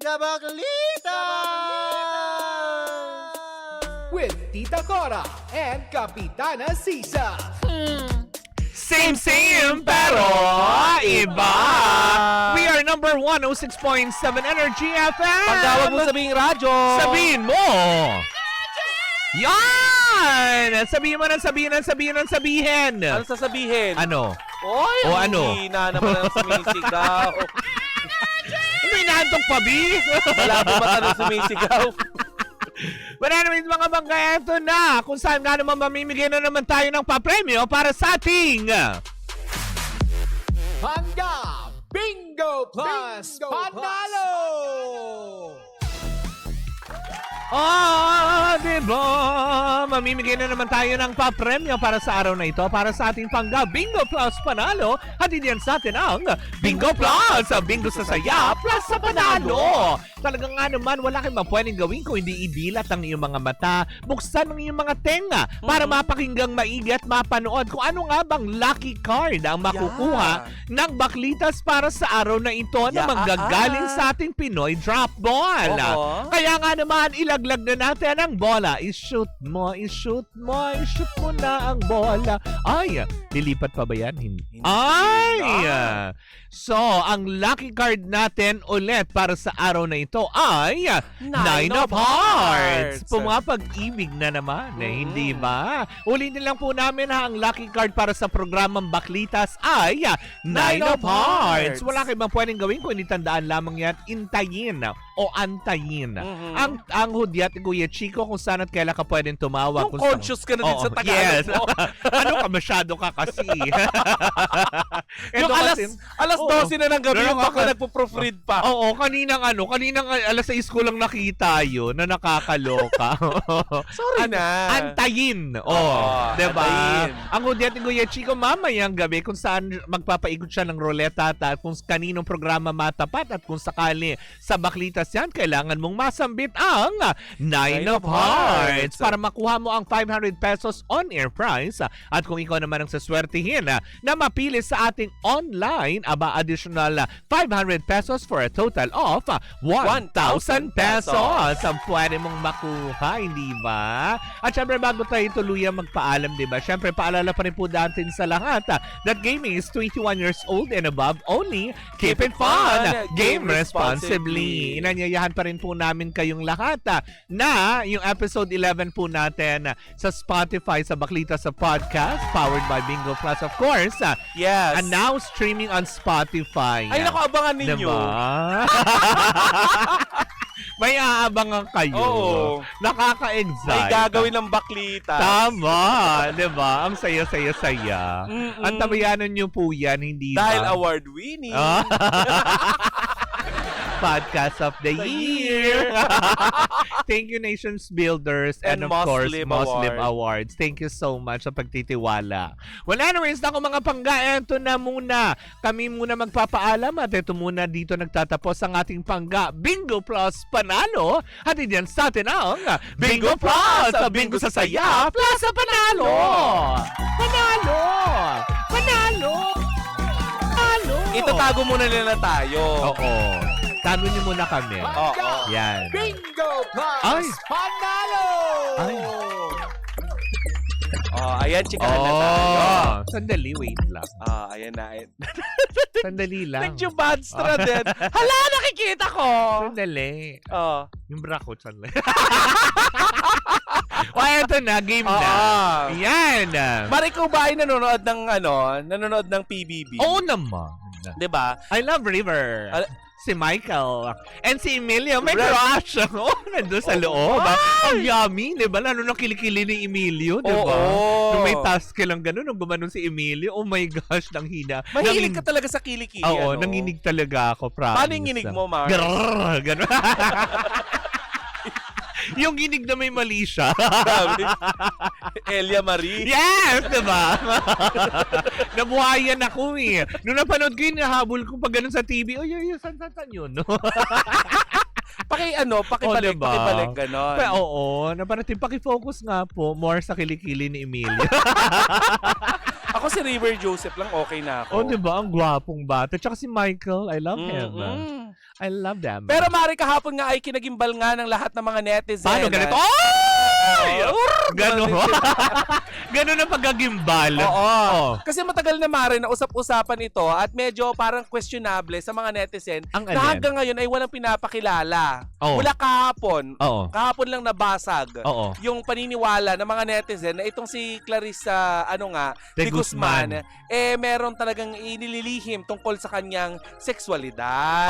Kabaklita! With Tita Cora and Kapitana Sisa. Same, pero iba. We are number 106.7 Energy FM. Pagtawag mo sabihing radyo. Sabihin mo. Yan! Sabihin mo ng sabihin. Ano sasabihin? Ano? Oy, O ano? hina naman ang sumisigaw. Ano inaantok pa, B? Wala ko ba tanong sumisigaw? Wala naman mga bangga, eto na. Kung saan nga naman mamimigay na naman tayo ng papremyo para sa ating Pangga Bingo Plus Panalo! Diba? Mamimigay na naman tayo ng papremyo para sa araw na ito para sa ating Pangga Bingo Plus Panalo. Hatid yan sa atin ang Bingo Plus! Bingo sa saya plus sa panalo! Talagang nga naman, wala kayong pwedeng gawin kung hindi idilat ang iyong mga mata, buksan ang iyong mga tenga para mapakinggang maigi at mapanood kung ano nga bang lucky card ang makukuha ng baklitas para sa araw na ito na manggagaling sa ating Pinoy Drop Ball. Kaya nga naman, ilaglag na natin ang bola. I-shoot mo na ang bola. Ay, lilipat pa ba yan? Hindi. Ay! So, ang lucky card natin ulit para sa araw na ito ay Nine of Hearts. Pumapag-ibig na naman, hindi ba? Ulitin lang po namin ang lucky card para sa programang Baklitas ay Nine of Hearts. Wala kayong pwedeng gawin kung hindi tandaan lamang yan, intayin o antayin. Ang hudyat ni Kuya Chico kung saan at kailan ka pwedeng tumawag. Kung conscious ka na din sa Tagalog mo. Ano ka, masyado ka kasi. Yung alas 12 na ng gabi, yung baka nagpo-proofread pa. Oo, kaninang alas 6 ko lang nakita yun na nakakaloka. Sorry na. Antayin. Diba? Antayin. Ang hudyat ni Kuya Chico mamayang gabi kung saan magpapaikot siya ng ruleta at kung kaninong programa matapat at kung sakali sa Baklitas yan, kailangan mong masambit ang Nine of Hearts para makuha mo ang 500 pesos on-air prize. At kung ikaw naman ang saswertihin na mapili sa ating online, additional 500 pesos for a total of 1,000 pesos ang pwede mong makuha, hindi ba? At syempre, bago tayo tuluyang magpaalam, di ba? Syempre, paalala pa rin po natin sa lahat that gaming is 21 years old and above only. Keep it fun! Game responsibly! Inanyayahan pa rin po namin kayong lahat na yung episode 11 po natin sa Spotify, sa Baklita sa podcast, powered by Bingo Plus, of course. Yes. And now streaming on Spotify. Ay, naku, abangan ninyo. Diba? May aabangan kayo. Oo. Nakaka-excite. May gagawin ng Baklitas. Tama. Diba? Ang saya-saya-saya. Ang tabayanan nyo po yan, hindi ba? Dahil award-winning. Podcast of the Year. Thank you, Nations Builders and of course, Muslim Awards. Thank you so much sa pagtitiwala. Well, anyways, ako mga pangga, ito na muna. Kami muna magpapaalam at ito muna dito nagtatapos ang ating Pangga Bingo Plus Panalo. At diyan sa atin ang Bingo Plus! Bingo sa saya plus sa panalo! Panalo! Panalo! Panalo! Itatago muna nila tayo. Oo. Tago niyo muna kami. Pangga Yan. Bingo Plus Ay. Panalo! Ay. Ayan, chikahan na tayo. Sandali, wait lang. Ayan na. Sandali lang. Nag-jubadstra din. Hala, nakikita ko! Sandali. Yung bra ko, sandali. Eto na, game na. Yan. Mariko ba ay nanonood ng PBB? Oo naman. Diba? I love River. Si Michael. And si Emilio. May crush. Nandun sa loob. Ang yummy, di ba? Lalo na kilikili ni Emilio, di ba? Nung may task lang gano'n, nung gumanon si Emilio, oh my gosh, nang hina. Mahilig ka talaga sa kilikili. Oo, nanginig talaga ako, promise. Paano yung nginig mo, Mars? Grrrr, gano'n. Yung ginig na may mali siya. Elia Marie. Yes, diba? Nabuhayan ako eh. Nung napanood ko yun, nahabol ko pag ganun sa TV, san yun? Pakibalik, diba? pakibalik, ganon. Oo, naparating pakifocus nga po, more sa kilikili ni Emilio. Ako si River Joseph lang, okay na ako. Oh, diba? Ang gwapong bata. Tsaka si Michael, I love him. I love them. Pero Mari, kahapon nga ay kinagimbal nga ng lahat ng mga netizen. paano ganito? Ay! Ganon. Ganon ang paggagimbal. Oo. Kasi matagal na Mari na usap-usapan ito at medyo parang questionable sa mga netizen Ang na alin? hanggang ngayon ay walang pinapakilala. Oo. Mula kahapon. Oo. Kahapon lang nabasag Oo. yung paniniwala ng mga netizen na itong si Clarissa De de Guzman, Guzman. meron talagang inililihim tungkol sa kanyang sexualidad.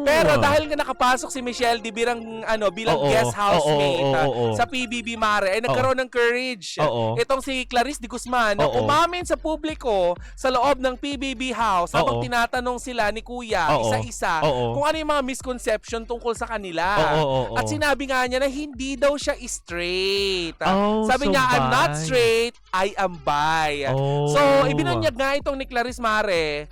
Pero dahil nga nakapasok si Michelle D bilang Oo. guest housemate Oo. sa PBB Mare, ay nagkaroon ng courage. Oo. Itong si Clarice de Guzman na Oo. umamin sa publiko sa loob ng PBB house habang Oo. tinatanong sila ni Kuya Oo. isa-isa Oo. kung ano yung mga misconception tungkol sa kanila. Oo. At sinabi nga niya na hindi daw siya straight. Oh, Sabi so niya, I'm not bi. straight, I am bi. Oh. So, ibinunyag nga itong ni Clarice Mare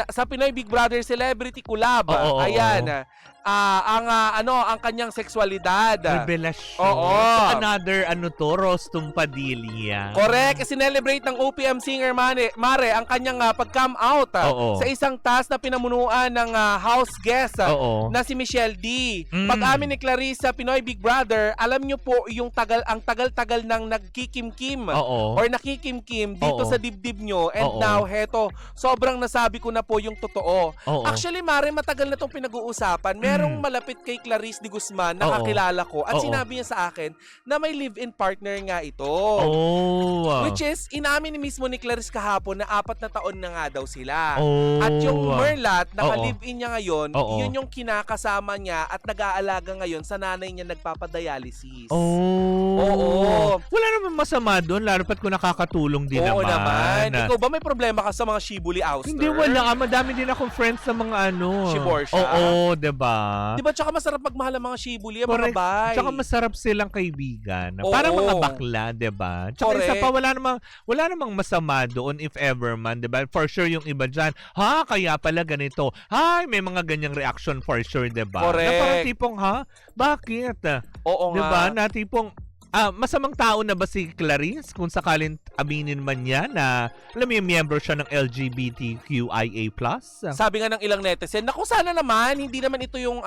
sa Pinoy Big Brother Celebrity Collab. Oo. Ayan. Ang kanyang sexualidad. Revelasyon. Oo. So, another, Rostum Padilla. Correct. Sinelebrate ng OPM singer Mare ang kanyang pag-come out Oo. sa isang task na pinamunuan ng house guest Oo. na si Michelle D. Mm. Pag-amin ni Clarice sa Pinoy Big Brother, alam niyo po yung ang tagal-tagal nang nagkikimkim Oo. or nakikimkim dito Oo. sa dibdib nyo, and Oo. now heto, sobrang nasabi ko na po yung totoo. Oo. Actually, Mare, matagal na itong pinag-uusapan. Merong malapit kay Clarice de Guzman na Oo. kakilala ko at Oo. sinabi niya sa akin na may live-in partner nga ito. Oh. Which is, inamin ni mismo ni Clarice kahapon na 4 na taon na nga daw sila. Oh. At yung Merlat, Oo. naka-live-in niya ngayon, Oo. yun yung kinakasama niya at nag-aalaga ngayon sa nanay niya nagpapadialysis. Oh. Oo. Wala naman masama doon, lalo pat kung nakakatulong din Oo naman. naman. Ikaw ba may problema ka sa mga shibuli ouster? Hindi, wala. Madami din akong friends sa mga Shiborsha? Oo, diba? Di ba tsaka masarap magmahal ang mga shibuli, ang mga Correct. bay? Tsaka masarap silang kaibigan. Oo. Parang mga bakla, 'di ba? Tsaka Correct. isa pa wala namang masama doon if ever man, 'di ba? For sure yung iba diyan, kaya pala ganito. May mga ganyang reaction for sure, 'di ba? Correct. Na parang tipong, bakit? Oo 'Di nga. ba? Na tipong masamang tao na ba si Clarice kung sakalin aminin man niya na alam mo yung miyembro siya ng LGBTQIA+? Sabi nga ng ilang netizen, naku sana naman, hindi naman ito yung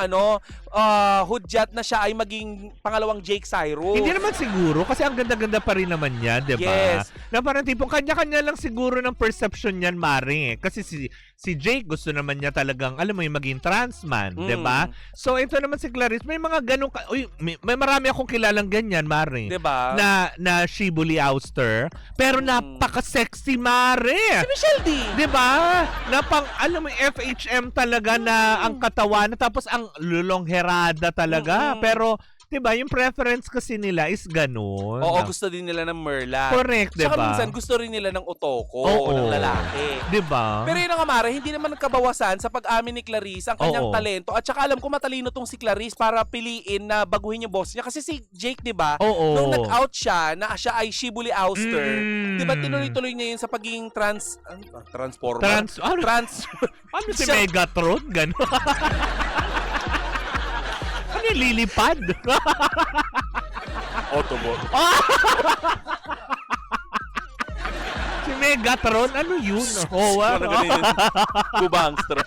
hudyat na siya ay maging pangalawang Jake Cyrus. Hindi naman siguro kasi ang ganda-ganda pa rin naman niya, 'di ba? Yes. Na parang tipong kanya-kanya lang siguro ng perception niyan, Mare. Kasi si Jake gusto naman niya talagang alam mo yung maging trans man, 'di ba? So ito naman si Clarice, may mga ganung may marami akong kilalang ganyan, Mare. 'Di ba? Na shibuli ouster, pero napaka-sexy, Mare. Si Michelle D. 'Di ba? Na pang alam mo FHM talaga na ang katawan, tapos ang lulongherada talaga. Pero 'di ba, yung preference kasi nila is ganun. Oo, gusto din nila ng Merla. Correct, 'di Saka ba? minsan gusto rin nila ng Otoko, Oo. ng lalaki. 'Di ba? Pero yun nga, Mare, hindi naman nagkabawasan sa pag-amin ni Clarice ang kanyang Oo. talento. At saka alam ko matalino tong si Clarice para piliin na baguhin yung boss niya. Kasi si Jake, di ba, Oo. nung nag-out siya na siya ay shibuli ouster, di ba Mm. tinuloy-tuloy niya yun sa pagiging transformer? Ano si Siya- Megatron? Gano'n. Ano yung lilipad? Autobot. Si Megatron? Ano yun? Oh, Ano ganun yun? Bubangster.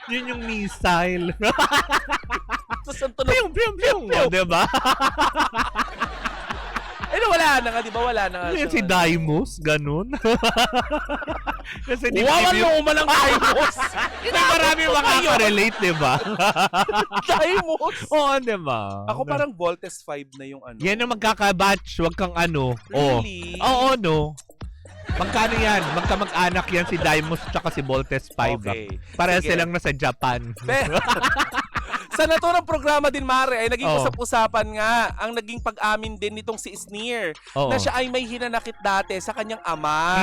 Yun yung missile. Tapos ang tunog. Piyong, piyong, piyong. Oh, diba? Wala na nga, di ba? Wala na nga. Ano yun, siya. si Daimos? Ganun. Kasi Wawan yung... mo umalang Daimos. May marami makaka-relate, diba? Daimos. Oo, diba? Ako parang Voltes 5 na yung ano. Yan ang magkakabatch, wag kang ano. Really? Oo, no. Magkano yan? Magkamag-anak yan si Daimos tsaka si Voltes 5. Okay. Parehas Sige. silang nasa Japan. Sa naturang programa din, Mare, ay naging Oo. usap-usapan nga ang naging pag-amin din nitong si Sneer Oo. na siya ay may hinanakit dati sa kanyang ama.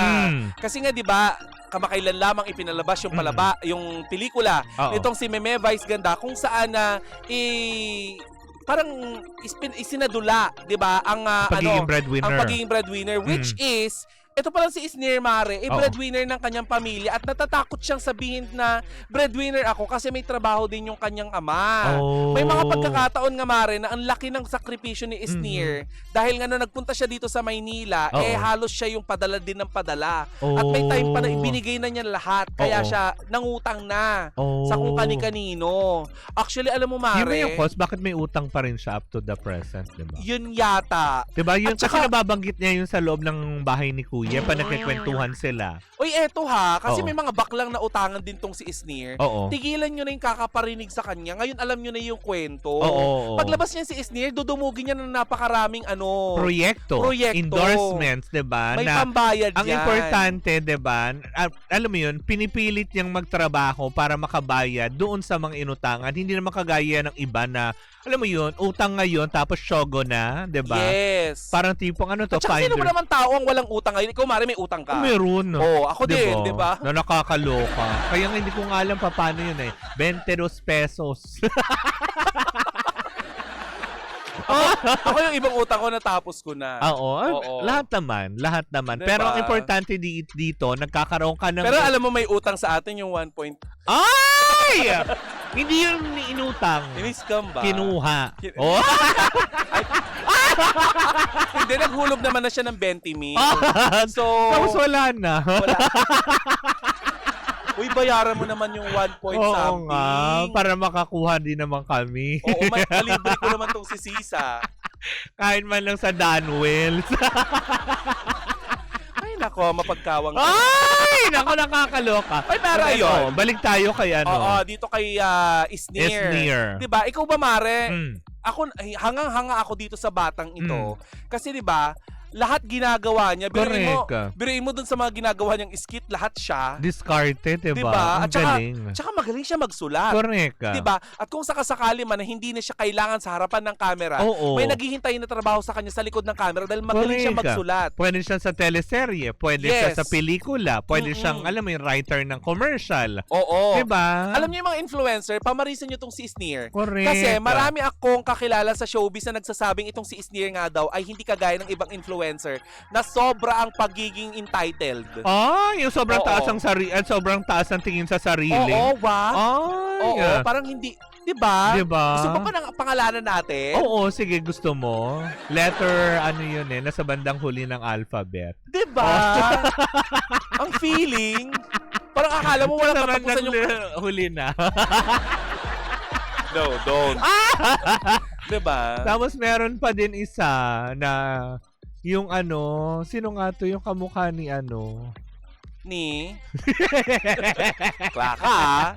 Kasi nga, di ba, kamakailan lamang ipinalabas yung yung pelikula Oo. nitong si Meme Vice Ganda kung saan na parang isinadula, 'di ba, ang Pagiging breadwinner. ang pagiging breadwinner, which is ito pa lang si Isnier Mare, Oo. breadwinner ng kanyang pamilya at natatakot siyang sabihin na breadwinner ako kasi may trabaho din yung kanyang ama. Oh. May mga pagkakataon nga Mare na ang laki ng sakripisyo ni Isnier dahil nga nung nagpunta siya dito sa Maynila, Oo. halos siya yung padala din ng padala. Oh. At may time pa na ibinigay na niya lahat kaya Oo. siya nangutang na Oh. sa kung kani-kanino. Actually, alam mo Mare, Yun ba yung cause? Bakit may utang pa rin siya up to the present, di ba? yun yata. Diba? Yun, At kasi saka- nababanggit niya yun sa loob ng bahay ni Kuya pa nagkikwentuhan sila. Uy, eto ha, kasi Oo. may mga baklang na utangan din tong si Isnier. Oo. Tigilan nyo na yung kakaparinig sa kanya. Ngayon alam nyo na yung kwento. Oo. Paglabas niya si Isnier, dudumugin niya ng napakaraming Proyekto. Proyekto. Endorsements, diba? may Na pambayad ang yan. importante, 'di ba? Alam mo 'yun, pinipilit niyang magtrabaho para makabayad doon sa mga inutangan. Hindi naman kagaya ng iba na alam mo 'yun, utang ngayon tapos syogo na, 'di ba? Yes. Parang tipong ano to, At saka sino ba finder. naman tao ang walang utang ngayon? Ikaw, Mari, may utang ka. Meron. Oo, ako din, di ba? Na nakakaloka. Kaya nga hindi ko nga alam paano 'yun eh. 22 pesos. Ako yung ibang utang ko natapos ko na. Oo. Lahat naman. Diba? Pero ang importante dito, nagkakaroon ka ng Pero alam mo, may utang sa atin yung 1 point. Ay! Hindi yun inutang. Ini-scam ba? Kinuha. Kin- Oh. Hindi, naghulog naman na siya ng 20 mil. So, Tapos wala na. wala. Uy, bayaran mo naman yung 1 point Oo something. nga. Para makakuha din naman kami. Oo, malibre ko naman tong si Sisa. Kahit man lang sa Danwells. Ay, nako, mapagkawang. Ay! Naku, nakakaloka. Ay, pero ayun. Balik tayo kay ano. Oo, dito kay Isnier. Isnier. Diba? Ikaw ba, Mare? Mm. Ako, hangang-hanga ako dito sa batang ito. Kasi diba, lahat ginagawa niya. Correct. Biruin mo dun sa mga ginagawa niyang skit, lahat siya. Discarded, diba? Diba? Ang At saka, galing. Tsaka magaling siya magsulat. Correct. Diba? At kung sakasakali man na hindi na siya kailangan sa harapan ng camera, Oo. may naghihintay na trabaho sa kanya sa likod ng camera dahil magaling siya Correct. magsulat. Pwede siya sa teleserye, pwede siya Yes. sa pelikula, pwede Mm-mm. siyang, alam mo yung writer ng commercial. Oo. Diba? Alam niyo yung mga influencer, pamarisan niyo tong si Isnier. Correct. Kasi marami akong kakilala sa showbiz na nagsasabing itong si Isnier nga daw ay hindi kagaya ng ibang influencer na sobra ang pagiging entitled. Yung sobrang Oo. taas ang sobrang taas ang tingin sa sarili. Oo, ba? Ay. Oo, parang hindi, 'di ba? Diba? Gusto mo pa ng pangalanan natin? Oo, sige, gusto mo. Letter, ano yun eh, nasa bandang huli ng alphabet. 'Di ba? Ang feeling, parang akala mo walang katapusan yung huli na. No, don't. 'Di ba? Tapos meron pa din isa na yung ano, sino nga to yung kamukha ni ano? Ni Klaka.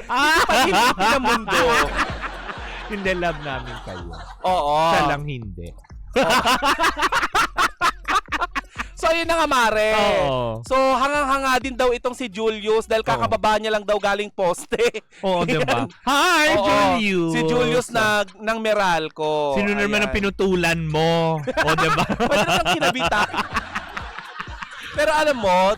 Ah! Pag-ibig ng mundo. Hindi, love namin kayo. Oo. Siya lang hindi. So, ayun na nga, Mare. Oo. So, hangang-hanga din daw itong si Julius dahil kakababa niya lang daw galing poste. Oo, diba? Hi, Oo. Julius! Si Julius ng Meralco. Sino naman ang pinutulan mo? O, diba? Pwede naman kinabitan. Pero alam mo,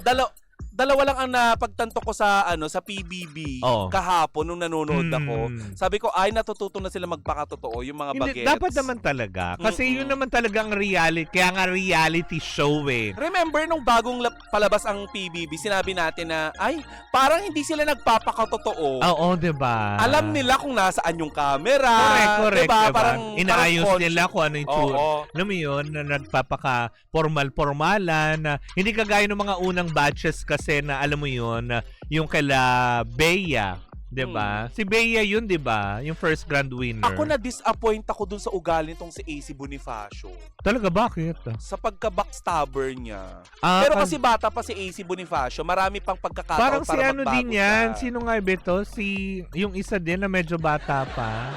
dalawa lang ang napagtanto ko sa sa PBB Oo. kahapon nung nanonood ako. Mm. Sabi ko, ay natututo na sila magpakatotoo yung mga Hindi, bagets. dapat naman talaga. Kasi yun naman talagang reality. Kaya nga reality show eh. Remember nung bagong palabas ang PBB, sinabi natin na, ay, parang hindi sila nagpapakatotoo. Oo, diba? Alam nila kung nasaan yung camera. Correct, Diba? diba? Parang Inaayos parang nila kung ano yung tsura. Oo. Alam mo yun, na nagpapaka-formal-formalan. Na hindi kagaya ng mga unang batches kasi na alam mo yun, na yung kala Bea. 'Di ba? Si Bea yun, 'di ba? Yung first grand winner. Ako na-disappoint ako dun sa ugali nitong si AC Bonifacio. Talaga, bakit? Sa pagka-backstabber niya. Ah, Pero kasi bata pa si AC Bonifacio, marami pang pagkakataon parang si para ano magbago din yan. siya. Sino nga ba ito? Yung isa din na medyo bata pa.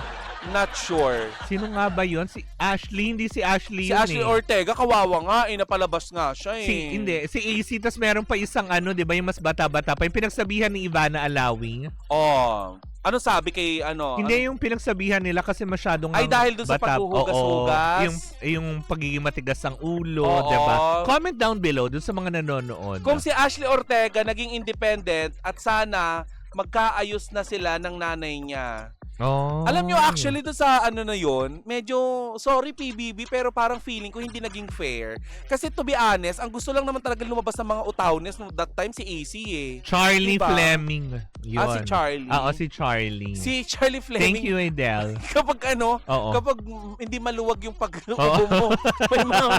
Not sure. Sino nga ba yun? Si Ashley? Hindi si Ashley Si yun Ashley eh. Ortega, kawawa nga, napalabas nga siya eh. Si AC, tas meron pa isang ano, di ba, yung mas bata-bata pa. Yung pinagsabihan ni Ivana Alawi. Oh. Ano sabi kay Hindi yung pinagsabihan nila kasi masyadong Ay, dahil dun sa bata. paghuhugas-hugas. Oo, yung pagiging matigas ang ulo, Oo. di ba? Comment down below dun sa mga nanonood. Kung si Ashley Ortega naging independent at sana magkaayos na sila ng nanay niya. Oh. Alam nyo, actually, doon sa ano na yon, medyo, sorry PBB, pero parang feeling ko hindi naging fair. Kasi to be honest, ang gusto lang naman talaga lumabas ng mga utawnes no that time si AC eh. Charlie Diba? Fleming. Yun. Si Charlie. Si Charlie. Si Charlie Fleming. Thank you, Adele. Kapag ano, Oo. kapag hindi maluwag yung pag-ubo mo, may mga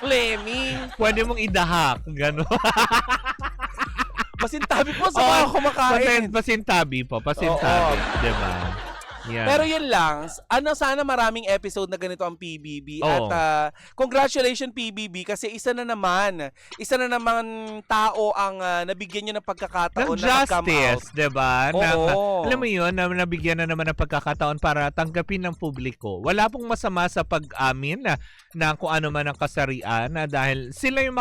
Fleming. Pwede mong idahak. Gano'n. Pasintabi po sa mga kumakain. Pasintabi po. Pasintabi. Diba? Yeah. Pero yun lang, sana maraming episode na ganito ang PBB. Oo. At congratulations PBB kasi isa na naman tao ang nabigyan nyo ng pagkakataon na mag-come out. Justice, diba? Oo. Alam mo yun, nabigyan na naman ng pagkakataon para tanggapin ng publiko. Wala pong masama sa pag-amin na kung ano man ang kasarian dahil sila yung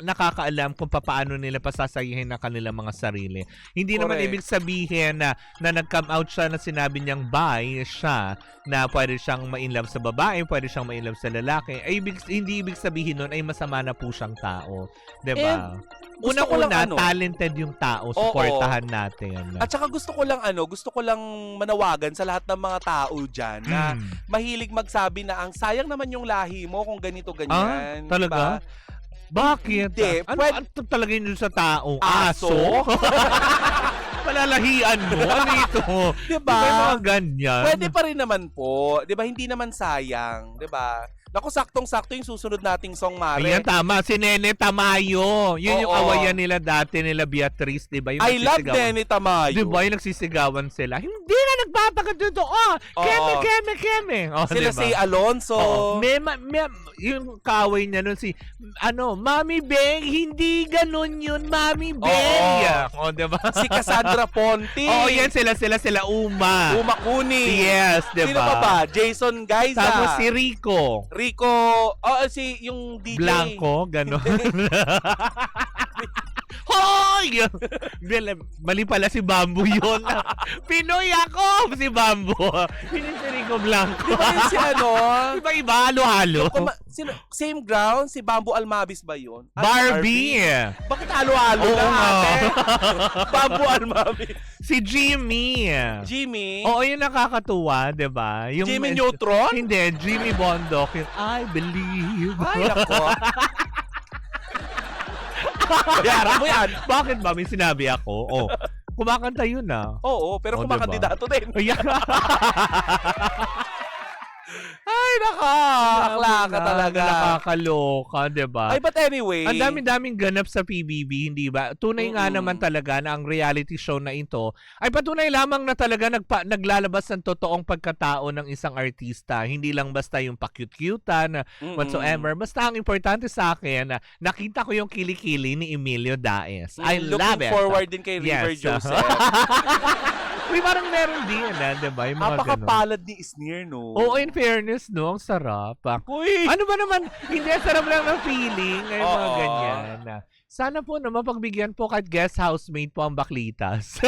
nakakaalam kung paano nila pasasayihin ang kanilang mga sarili. Hindi naman Correct. ibig sabihin na nag-come out siya na sinabi niyang siya na pwede siyang ma-inlove sa babae, pwede siyang ma-inlove sa lalaki. Hindi ibig sabihin nun ay masama na po siyang tao. Diba? gusto ko lang talented yung tao, supportahan natin. At saka gusto ko lang manawagan sa lahat ng mga tao dyan na mahilig magsabi na ang sayang naman yung lahi mo kung ganito, ganyan. Talaga? Diba? Bakit? Hindi, Ano talaga yun sa tao? Aso? Palalahian mo? Ano ito? Diba? May mga ganyan. Pwede pa rin naman po. Diba? Hindi naman sayang. Diba? Naku, saktong-sakto yung susunod nating song, Mare. Ayan, tama. Si Nene Tamayo. Yun yung Oo. awayan nila dati, nila Beatrice, diba? Yung I love nagsisigawan. Nene Tamayo. Diba? Yung nagsisigawan sila. Hindi na nagpapakatuto. Keme. Sila si Alonso. Oo. Yung kaway niya nun Mami Beng, hindi ganun yun, Mami Beng. Diba? Si Cassandra Ponte. Yan sila Uma. Uma Kuni. Yes, diba? Sino pa ba? Jason Gaiza. Tapos si Rico. Yung DJ. Blanco, gano'n. Hoy! Mali pala si Bamboo yun. Pinoy ako! Si Bamboo. Hindi si Rico Blanco. Di ba yun si Iba-iba, halo-halo. Same ground? Si Bamboo Almabis ba yun? Barbie. Bakit halo-halo Oo na nga. ate? Bamboo Almabis. Si Jimmy. Jimmy? Oo, yung nakakatuwa, di ba? Jimmy Neutron? Hindi, Jimmy Bondok. Yung I believe. Ay, nako. Bayaran mo yan. Bakit ba? May sinabi ako. Kumakanta yun Oo, pero kumakandidato din. Ayan. Ay, akla ka talaga. Nakakaloka, diba? Ay, but anyway. Ang dami-daming ganap sa PBB, hindi ba? Tunay nga naman talaga na ang reality show na ito ay patunay lamang na talaga naglalabas ng totoong pagkatao ng isang artista. Hindi lang basta yung pa-cute-cutean, whatsoever. Basta ang importante sa akin, nakita ko yung kilikili ni Emilio Daes. I love it. Looking forward din kay River Joseph. Uy, parang meron din, diba? Yung mga Napakapalad ni Isnir, no? Oo, in fairness, no? Ang sarap. Uy! Ano ba naman? Hindi, sarap lang ng feeling. Ay, mga Oo. ganyan. Sana po na mapagbigyan po kahit guest housemate po ang Baklitas.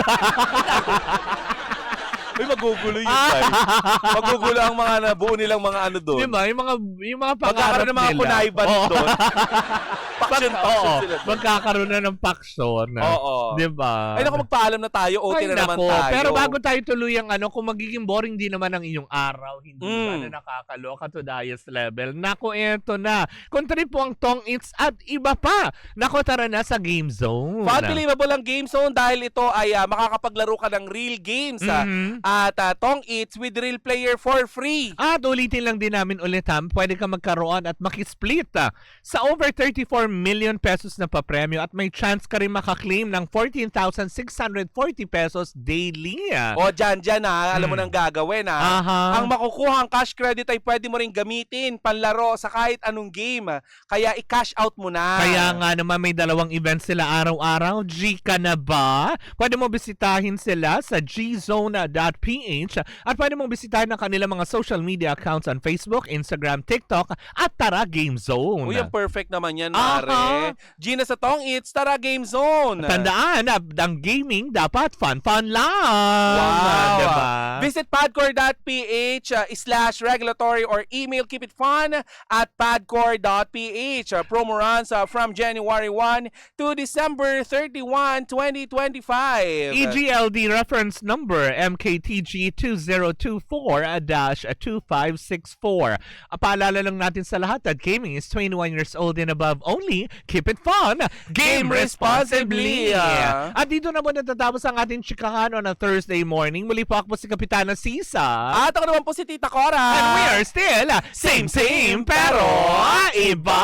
Uy, magugulo yun, guys. Magugulo ang mga nabuo nilang mga ano doon. Diba? Yung mga pangarap Magkakaroon ng mga nila. kunayban Oo. doon. Faction sila doon. Magkakaroon na ng paksyon. Oo. Diba? Ay, naku, magpaalam na tayo. OT na naman tayo. Pero bago tayo tuluyang kung magiging boring din naman ang inyong araw, hindi ba na nakakaloka to Dias level. Naku, eto na. Kontra po ang Tong Eats at iba pa. Naku, tara na sa Game Zone. Unbelievable ang Game Zone dahil ito ay makakapaglaro ka ng real games. At Tong Eats with real player for free. At ulitin lang din namin ulit pwede ka magkaroon at makisplit sa over 34 million pesos na papremyo at may chance ka rin makaklaim ng 14,640 pesos daily. O dyan alam mo nang gagawin Ang makukuhang cash credit ay pwede mo rin gamitin panlaro sa kahit anong game. Kaya i-cash out mo na. Kaya nga naman may dalawang events sila araw-araw. G ka na ba? Pwede mo bisitahin sila sa gzone.ph at pwede mong bisitahin ang kanilang mga social media accounts on Facebook, Instagram, TikTok at Tara Game Zone. Uy, ang perfect naman yan, Mare. pare. Gina sa Tong Eats, tara Game Zone. Tandaan, ang gaming dapat fun lang. Wow. Diba? Visit padcore.ph/regulatory or email keepitfun@padcore.ph. Promo runs from January 1 to December 31, 2025. EGLD reference number MKTG2024-2564. Paalala lang natin sa lahat that gaming is 21 years old and above only. Keep it fun. Game responsibly. At dito na po natatapos ang ating chikahan on a Thursday morning. Muli po ako po si Kapitana Sisa. At ako naman po si Tita Cora. And we are still same pero iba.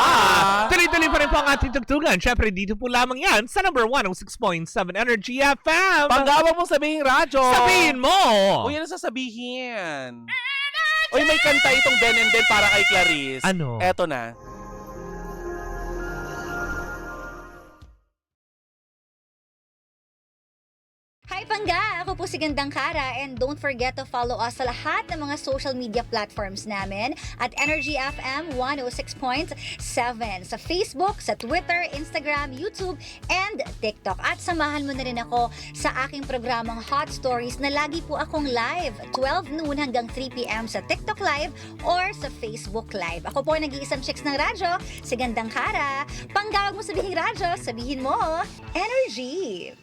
Tuloy-tuloy pa rin po ang ating tugtugan. Syempre, dito po lamang yan sa number 106.7 Energy FM. Paggawa mong sabihin radyo. Sabihin mo! Uy, ano sasabihin? Uy, may kanta itong Ben and Ben para kay Clarice. Ano? Eto na. Hi Pangga! Ako po si Gandang Kara and don't forget to follow us sa lahat ng mga social media platforms namin at Energy FM 106.7 sa Facebook, sa Twitter, Instagram, YouTube, and TikTok. At samahan mo na rin ako sa aking programang Hot Stories na lagi po akong live 12 noon hanggang 3 p.m. sa TikTok Live or sa Facebook Live. Ako po ang nag-iisang chicks ng radyo, si Gandang Kara. Panggawag mo sabihin radyo, sabihin mo, Energy!